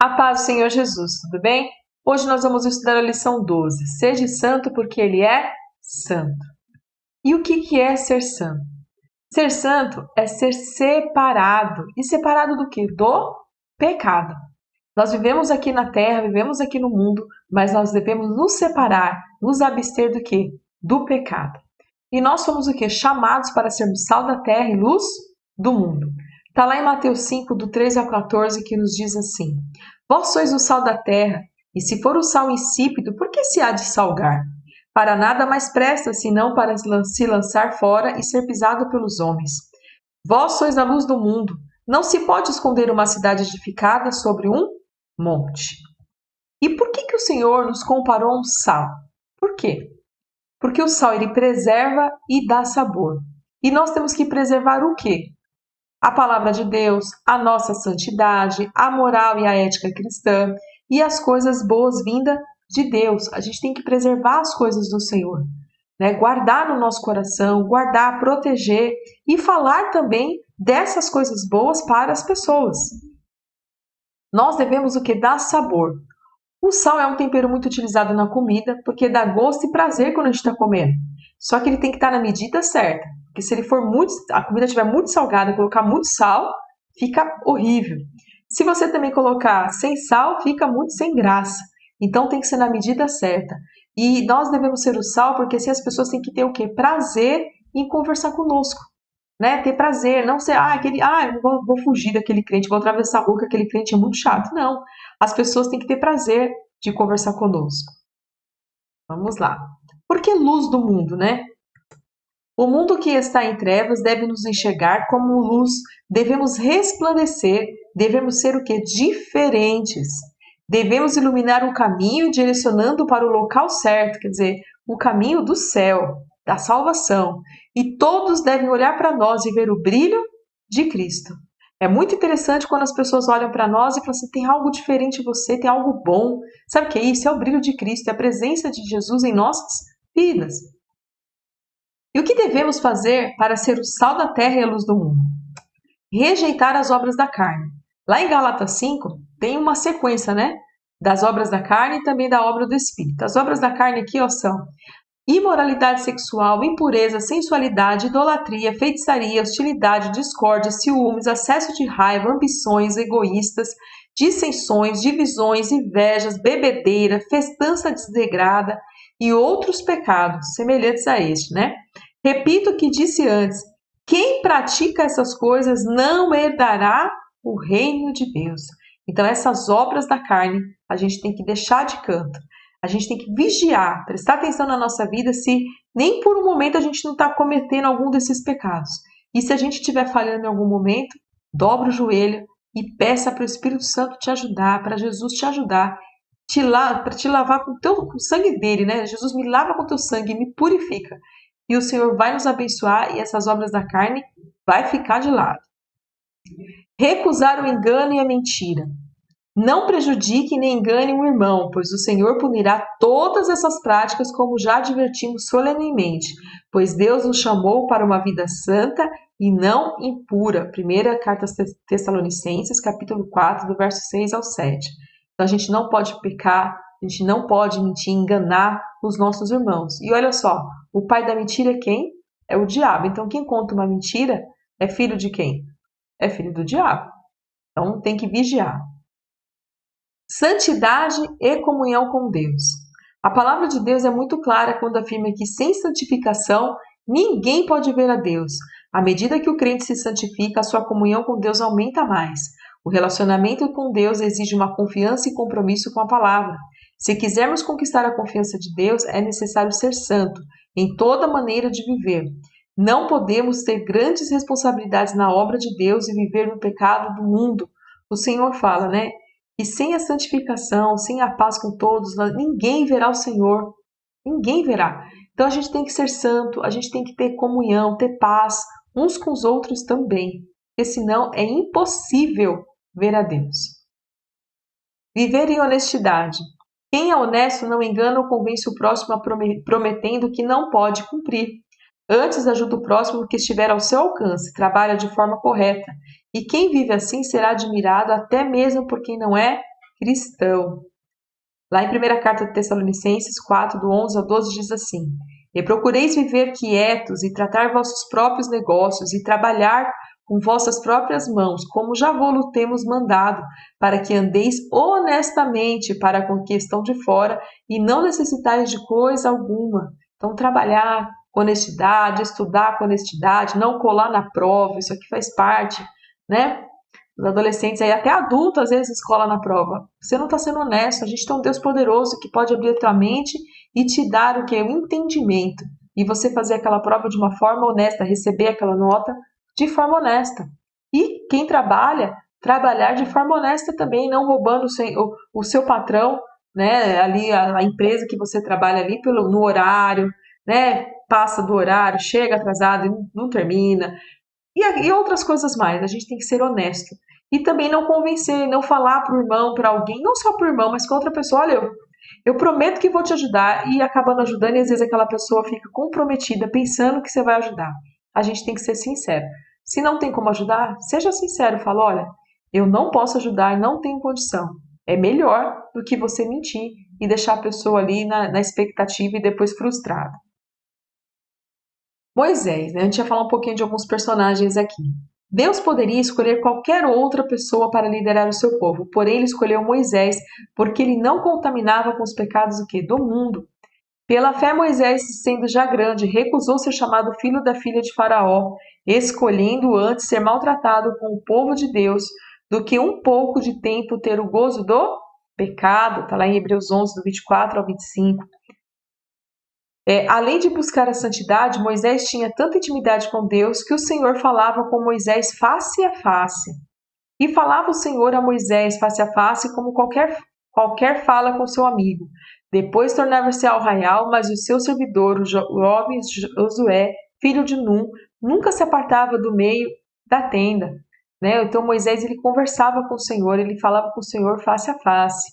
A paz do Senhor Jesus, tudo bem? Hoje nós vamos estudar a lição 12. Seja santo porque Ele é santo. E o que é ser santo? Ser santo é ser separado. E separado do quê? Do pecado. Nós vivemos aqui na terra, vivemos aqui no mundo, mas nós devemos nos separar, nos abster do quê? Do pecado. E nós fomos o quê? Chamados para sermos sal da terra e luz do mundo. Está lá em Mateus 5, do 13 ao 14, que nos diz assim: Vós sois o sal da terra, e se for o sal insípido, por que se há de salgar? Para nada mais presta, senão para se lançar fora e ser pisado pelos homens. Vós sois a luz do mundo. Não se pode esconder uma cidade edificada sobre um monte. E por que o Senhor nos comparou a um sal? Por quê? Porque o sal ele preserva e dá sabor. E nós temos que preservar o quê? A palavra de Deus, a nossa santidade, a moral e a ética cristã e as coisas boas-vindas de Deus. A gente tem que preservar as coisas do Senhor, né? Guardar no nosso coração, guardar, proteger e falar também dessas coisas boas para as pessoas. Nós devemos o que? Dar sabor. O sal é um tempero muito utilizado na comida porque dá gosto e prazer quando a gente está comendo. Só que ele tem que estar na medida certa. Porque se ele for a comida estiver muito salgada, colocar muito sal, fica horrível. Se você também colocar sem sal, fica muito sem graça. Então tem que ser na medida certa. E nós devemos ser o sal porque assim as pessoas têm que ter o quê? Prazer em conversar conosco. Né? Ter prazer, não ser, eu vou fugir daquele crente, vou atravessar a rua que aquele crente é muito chato. Não, as pessoas têm que ter prazer de conversar conosco. Vamos lá. Por que luz do mundo, né? O mundo que está em trevas deve nos enxergar como luz, devemos resplandecer, devemos ser o que? Diferentes. Devemos iluminar o caminho direcionando para o local certo, quer dizer, o caminho do céu, da salvação. E todos devem olhar para nós e ver o brilho de Cristo. É muito interessante quando as pessoas olham para nós e falam assim, tem algo diferente em você, tem algo bom. Sabe o que é isso? É o brilho de Cristo, é a presença de Jesus em nossas vidas. E o que devemos fazer para ser o sal da terra e a luz do mundo? Rejeitar as obras da carne. Lá em Gálatas 5, tem uma sequência, né? Das obras da carne e também da obra do Espírito. As obras da carne aqui são imoralidade sexual, impureza, sensualidade, idolatria, feitiçaria, hostilidade, discórdia, ciúmes, excesso de raiva, ambições egoístas, dissensões, divisões, invejas, bebedeira, festança desregrada e outros pecados semelhantes a este, né? Repito o que disse antes, quem pratica essas coisas não herdará o reino de Deus. Então essas obras da carne a gente tem que deixar de canto. A gente tem que vigiar, prestar atenção na nossa vida se nem por um momento a gente não está cometendo algum desses pecados. E se a gente estiver falhando em algum momento, dobra o joelho e peça para o Espírito Santo te ajudar, para Jesus te ajudar, para te lavar com o sangue dele, né? Jesus me lava com o teu sangue, me purifica. E o Senhor vai nos abençoar e essas obras da carne vai ficar de lado. Recusar o engano e a mentira. Não prejudique nem engane um irmão, pois o Senhor punirá todas essas práticas, como já advertimos solenemente, pois Deus nos chamou para uma vida santa e não impura. Primeira Carta aos Tessalonicenses, capítulo 4, do verso 6 ao 7. Então a gente não pode pecar, a gente não pode mentir, enganar os nossos irmãos. E olha só, o pai da mentira é quem? É o diabo. Então quem conta uma mentira é filho de quem? É filho do diabo. Então tem que vigiar. Santidade e comunhão com Deus. A palavra de Deus é muito clara quando afirma que sem santificação ninguém pode ver a Deus. À medida que o crente se santifica, a sua comunhão com Deus aumenta mais. O relacionamento com Deus exige uma confiança e compromisso com a palavra. Se quisermos conquistar a confiança de Deus, é necessário ser santo em toda maneira de viver. Não podemos ter grandes responsabilidades na obra de Deus e viver no pecado do mundo. O Senhor fala, né? E sem a santificação, sem a paz com todos, ninguém verá o Senhor. Ninguém verá. Então a gente tem que ser santo, a gente tem que ter comunhão, ter paz uns com os outros também. Porque senão é impossível ver a Deus. Viver em honestidade. Quem é honesto não engana ou convence o próximo prometendo que não pode cumprir. Antes ajuda o próximo que estiver ao seu alcance, trabalha de forma correta. E quem vive assim será admirado até mesmo por quem não é cristão. Lá em 1ª Carta de Tessalonicenses 4, do 11 ao 12, diz assim: E procureis viver quietos e tratar vossos próprios negócios e trabalhar com vossas próprias mãos, como já vos temos mandado, para que andeis honestamente para com que estão de fora e não necessitais de coisa alguma. Então, trabalhar com honestidade, estudar com honestidade, não colar na prova, isso aqui faz parte, né? Os adolescentes aí, até adultos, às vezes, colam na prova. Você não está sendo honesto. A gente tem um Deus poderoso que pode abrir a tua mente e te dar o quê? O entendimento. E você fazer aquela prova de uma forma honesta, receber aquela nota de forma honesta. E quem trabalha, trabalhar de forma honesta também, não roubando o seu patrão, né? Ali a empresa que você trabalha ali no horário, né? Passa do horário, chega atrasado e não termina. E outras coisas mais, a gente tem que ser honesto. E também não convencer, não falar para o irmão, para alguém, não só para o irmão, mas com outra pessoa, olha, eu prometo que vou te ajudar, e acabando ajudando, e às vezes aquela pessoa fica comprometida, pensando que você vai ajudar. A gente tem que ser sincero. Se não tem como ajudar, seja sincero, fala, olha, eu não posso ajudar, não tenho condição. É melhor do que você mentir e deixar a pessoa ali na expectativa e depois frustrada. Moisés, né? A gente vai falar um pouquinho de alguns personagens aqui. Deus poderia escolher qualquer outra pessoa para liderar o seu povo, porém ele escolheu Moisés porque ele não contaminava com os pecados do mundo. Pela fé, Moisés, sendo já grande, recusou ser chamado filho da filha de Faraó, escolhendo antes ser maltratado com o povo de Deus do que um pouco de tempo ter o gozo do pecado. Está lá em Hebreus 11, do 24 ao 25. Além de buscar a santidade, Moisés tinha tanta intimidade com Deus que o Senhor falava com Moisés face a face. E falava o Senhor a Moisés face a face como qualquer fala com seu amigo. Depois tornava-se ao arraial, mas o seu servidor, o jovem Josué, filho de Num, nunca se apartava do meio da tenda. Né? Então Moisés ele conversava com o Senhor, ele falava com o Senhor face a face.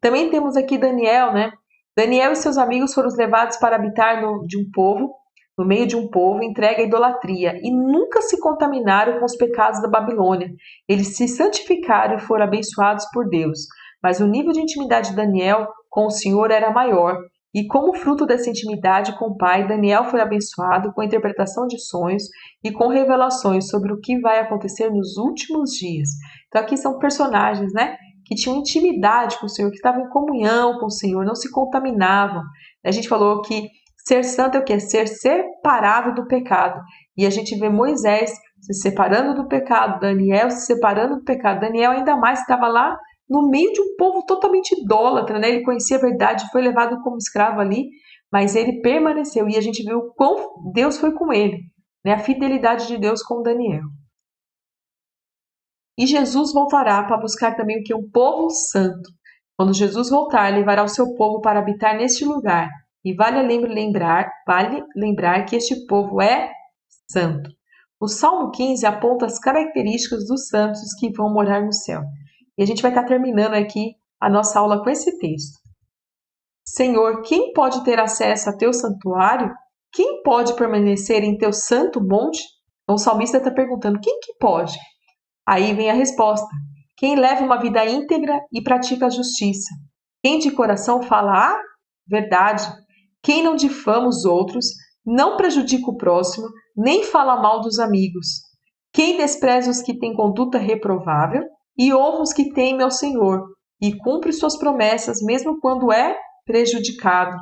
Também temos aqui Daniel, né? Daniel e seus amigos foram levados para habitar no meio de um povo entregue à idolatria, e nunca se contaminaram com os pecados da Babilônia. Eles se santificaram e foram abençoados por Deus. Mas o nível de intimidade de Daniel com o Senhor era maior, e como fruto dessa intimidade com o Pai, Daniel foi abençoado com a interpretação de sonhos e com revelações sobre o que vai acontecer nos últimos dias. Então aqui são personagens, né? Que tinham intimidade com o Senhor, que estavam em comunhão com o Senhor, não se contaminavam. A gente falou que ser santo é o quê? Ser separado do pecado. E a gente vê Moisés se separando do pecado, Daniel se separando do pecado. Daniel ainda mais estava lá no meio de um povo totalmente idólatra, né? Ele conhecia a verdade, foi levado como escravo ali, mas ele permaneceu. E a gente viu o quão Deus foi com ele, né? A fidelidade de Deus com Daniel. E Jesus voltará para buscar também o que? Um povo santo. Quando Jesus voltar, levará o seu povo para habitar neste lugar. E vale lembrar que este povo é santo. O Salmo 15 aponta as características dos santos que vão morar no céu. E a gente vai estar terminando aqui a nossa aula com esse texto. Senhor, quem pode ter acesso a teu santuário? Quem pode permanecer em teu santo monte? Então o salmista está perguntando, quem que pode? Aí vem a resposta. Quem leva uma vida íntegra e pratica a justiça. Quem de coração fala a verdade. Quem não difama os outros, não prejudica o próximo, nem fala mal dos amigos. Quem despreza os que têm conduta reprovável e honra os que temem ao Senhor e cumpre suas promessas mesmo quando é prejudicado.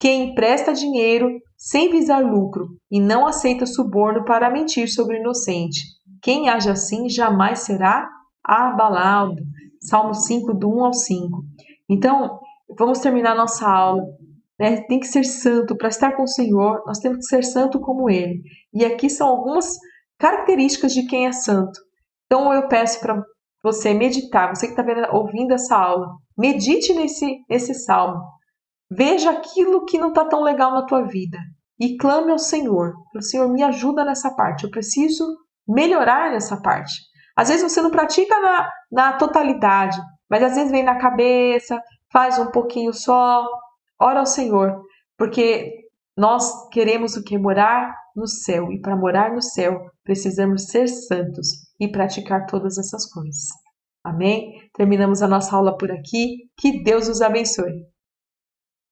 Quem empresta dinheiro sem visar lucro e não aceita suborno para mentir sobre o inocente. Quem age assim jamais será abalado. Salmo 5, do 1 ao 5. Então, vamos terminar nossa aula. Né? Tem que ser santo para estar com o Senhor, nós temos que ser santo como Ele. E aqui são algumas características de quem é santo. Então, eu peço para você meditar, você que está ouvindo essa aula, medite nesse salmo. Veja aquilo que não está tão legal na tua vida e clame ao Senhor. O Senhor, me ajuda nessa parte, eu preciso melhorar nessa parte. Às vezes você não pratica na totalidade, mas às vezes vem na cabeça, faz um pouquinho só, ora ao Senhor, porque nós queremos o que? Morar no céu, e para morar no céu precisamos ser santos e praticar todas essas coisas. Amém? Terminamos a nossa aula por aqui. Que Deus os abençoe.